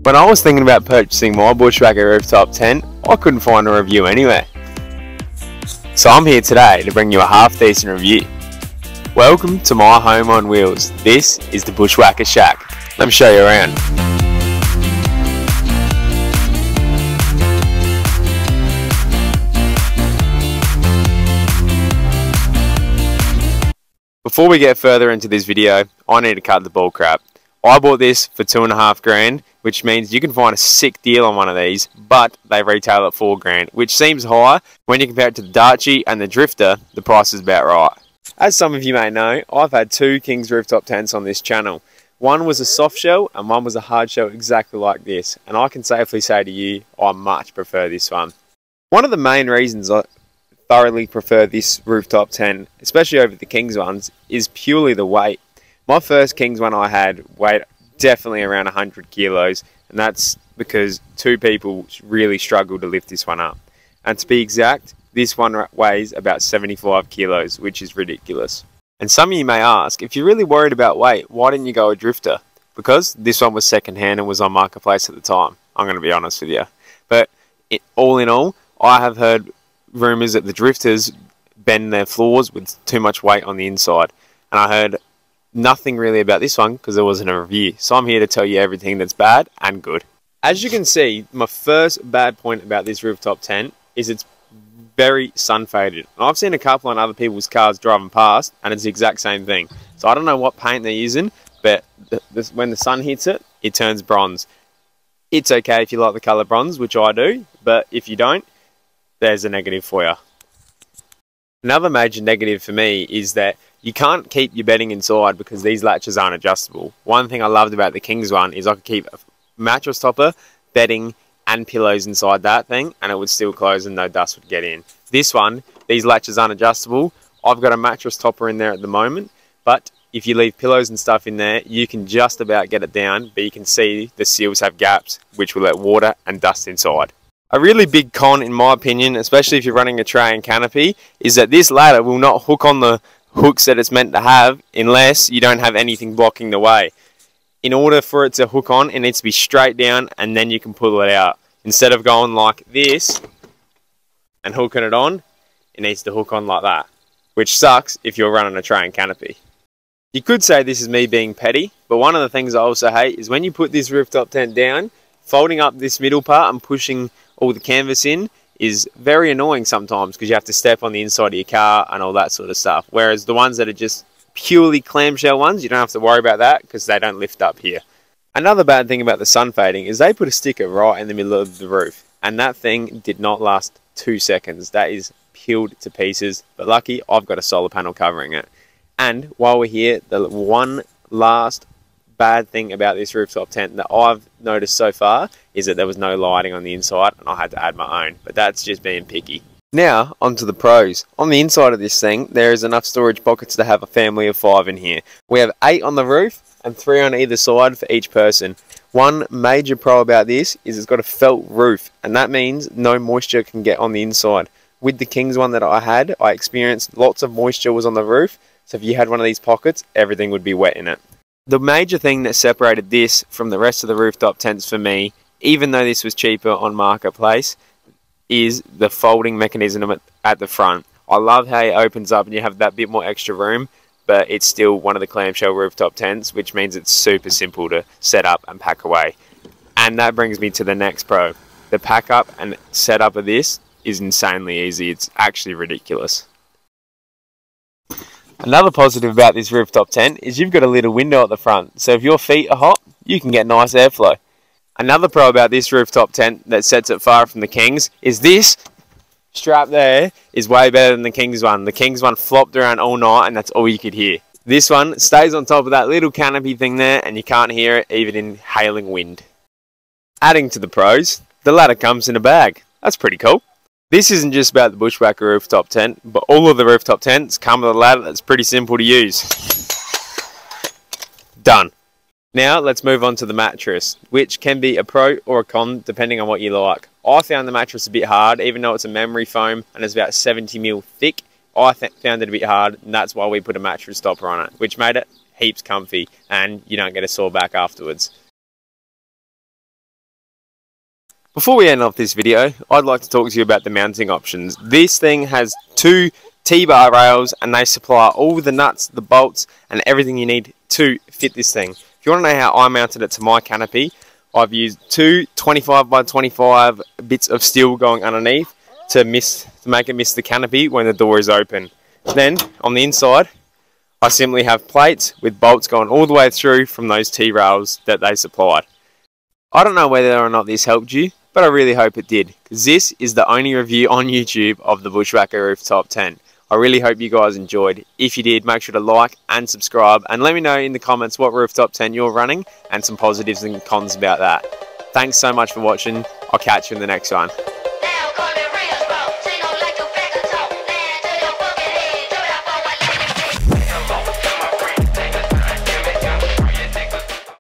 When I was thinking about purchasing my Bushwakka rooftop tent, I couldn't find a review anywhere. So I'm here today to bring you a half decent review. Welcome to my home on wheels. This is the Bushwakka Shack. Let me show you around. Before we get further into this video, I need to cut the bull crap. I bought this for $2.5 grand, which means you can find a sick deal on one of these, but they retail at $4 grand, which seems high. When you compare it to the Darchie and the Drifter, the price is about right. As some of you may know, I've had two King's rooftop tents on this channel. One was a soft shell and one was a hard shell exactly like this, and I can safely say to you, I much prefer this one. One of the main reasons I thoroughly prefer this rooftop tent, especially over the King's ones, is purely the weight. My first King's one I had weighed definitely around 100 kilos, and that's because two people really struggled to lift this one up. And to be exact, this one weighs about 75 kilos, which is ridiculous. And some of you may ask, if you're really worried about weight, why didn't you go a Drifter? Because this one was second-hand and was on Marketplace at the time. I'm going to be honest with you. But all in all, I have heard rumours that the Drifters bend their floors with too much weight on the inside. And I heard nothing really about this one because there wasn't a review. So I'm here to tell you everything that's bad and good. As you can see, my first bad point about this rooftop tent is it's very sun faded. And I've seen a couple on other people's cars driving past and it's the exact same thing. So I don't know what paint they're using, but when the sun hits it, it turns bronze. It's okay if you like the colour bronze, which I do, but if you don't, there's a negative for you. Another major negative for me is that you can't keep your bedding inside because these latches aren't adjustable. One thing I loved about the King's one is I could keep a mattress topper, bedding and pillows inside that thing and it would still close and no dust would get in. This one, these latches aren't adjustable. I've got a mattress topper in there at the moment, but if you leave pillows and stuff in there, you can just about get it down, but you can see the seals have gaps which will let water and dust inside. A really big con, in my opinion, especially if you're running a tray and canopy, is that this ladder will not hook on the hooks that it's meant to have unless you don't have anything blocking the way. In order for it to hook on, it needs to be straight down and then you can pull it out. Instead of going like this and hooking it on, it needs to hook on like that, which sucks if you're running a tray and canopy. You could say this is me being petty, but one of the things I also hate is when you put this rooftop tent down, folding up this middle part and pushing all the canvas in is very annoying sometimes because you have to step on the inside of your car and all that sort of stuff. Whereas the ones that are just purely clamshell ones, you don't have to worry about that because they don't lift up here. Another bad thing about the sun fading is they put a sticker right in the middle of the roof and that thing did not last 2 seconds. That is peeled to pieces, but lucky I've got a solar panel covering it. And while we're here, the one last bad thing about this rooftop tent that I've noticed so far is that there was no lighting on the inside and I had to add my own, but that's just being picky. Now onto the pros. On the inside of this thing there is enough storage pockets to have a family of 5 in here. We have 8 on the roof and 3 on either side for each person. One major pro about this is it's got a felt roof and that means no moisture can get on the inside. With the King's one that I had, I experienced lots of moisture was on the roof, so if you had one of these pockets everything would be wet in it. The major thing that separated this from the rest of the rooftop tents for me, even though this was cheaper on Marketplace, is the folding mechanism at the front. I love how it opens up and you have that bit more extra room, but it's still one of the clamshell rooftop tents, which means it's super simple to set up and pack away. And that brings me to the next pro. The pack up and setup of this is insanely easy. It's actually ridiculous. Another positive about this rooftop tent is you've got a little window at the front, so if your feet are hot, you can get nice airflow. Another pro about this rooftop tent that sets it far from the King's is this strap there is way better than the King's one. The King's one flopped around all night and that's all you could hear. This one stays on top of that little canopy thing there and you can't hear it even in hailing wind. Adding to the pros, the ladder comes in a bag. That's pretty cool. This isn't just about the Bushwakka rooftop tent, but all of the rooftop tents come with a ladder that's pretty simple to use. Done. Now let's move on to the mattress, which can be a pro or a con depending on what you like. I found the mattress a bit hard, even though it's a memory foam and it's about 70mm thick. I found it a bit hard and that's why we put a mattress topper on it, which made it heaps comfy and you don't get a sore back afterwards. Before we end off this video, I'd like to talk to you about the mounting options. This thing has two T-bar rails and they supply all the nuts, the bolts and everything you need to fit this thing. If you want to know how I mounted it to my canopy, I've used two 25 by 25 bits of steel going underneath to make it miss the canopy when the door is open. Then on the inside, I simply have plates with bolts going all the way through from those T-rails that they supplied. I don't know whether or not this helped you, but I really hope it did, because this is the only review on YouTube of the Bushwakka Rooftop tent. I really hope you guys enjoyed. If you did, make sure to like and subscribe, and let me know in the comments what rooftop tent you're running and some positives and cons about that. Thanks so much for watching. I'll catch you in the next one.